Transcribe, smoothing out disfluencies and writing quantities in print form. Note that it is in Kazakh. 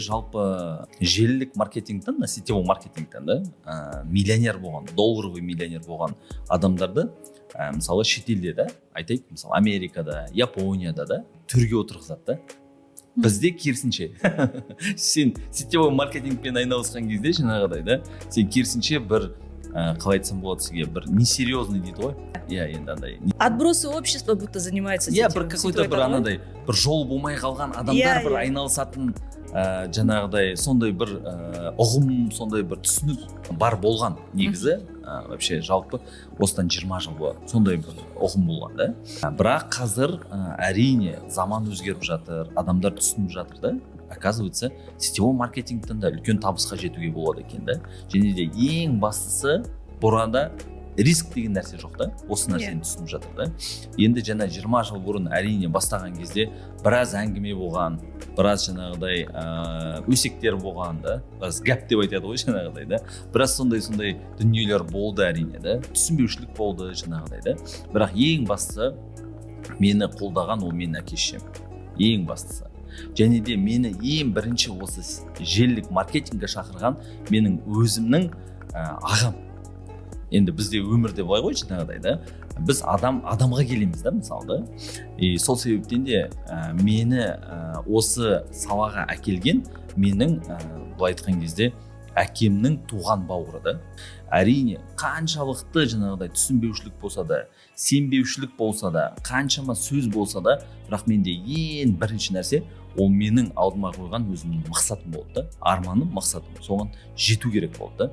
жалпы желілік маркетингтен, сетевой маркетингтен миллионер болған, долларовый миллионер болған адамдарды мысалы шетелде да, айтайық, мысалы Америкада, Японияда да түрге отырғызады да. Бізде керісінше. Сен сетевой маркетингпен айналысқан кезде жаңағыдай да, сен керісінше бір қалай айтсам болады сізге, бір несерьезный дейді ғой. Енді андай. Отбросы общества будто занимаются. Бір какой-то бір анадай, бір жол болмай қалған адамдар бір айналысатын жаңағыдай сондай бір ұғым, сондай бір түсінік бар болған негізі. Вообще жалпы осыдан 20 жыл болады. Сондай бір ұғым болған да. Бірақ қазір әрине заман өзгеріп жатыр, адамдар түсініп жатыр да. Оказывается, сетевой маркетингтен да үлкен табысқа жетуге болады екен да. Және де ең бастысы бұрында риск деген нәрсе жоқ та. Осы нәрсені түсініп жатыр да. Енді жаңа 20 жыл бұрын әрине бастаған кезде біраз әңгіме болған, біраз жаңағыдай өсектер болған да. Біраз гәп деп айтады ғой жаңағыдай да. Біраз сондай дүниелер болды әрине да. Түсінбеушілік болды жаңағыдай да. Бірақ ең бастысы мені қолдаған ол менің әке-шешем. Ең бастысы. Және де мені ең бірінші осы желілік маркетингке шақырған менің өзімнің ағам. Енді бізде өмірде былай ғой жаңағыдай да, біз адамға келеміз да мысалы да. И сол себептен де мені осы салаға әкелген менің былай айтқан кезде әкемнің туған бауыры да. Әрине қаншалықты жаңағыдай түсінбеушілік болса да, сенбеушілік болса да, қаншама сөз болса да, бірақ менде ең бірінші нәрсе ол менің алдыма қойған өзімнің мақсатым болды да, арманым, мақсатым. Соған жету керек болды да.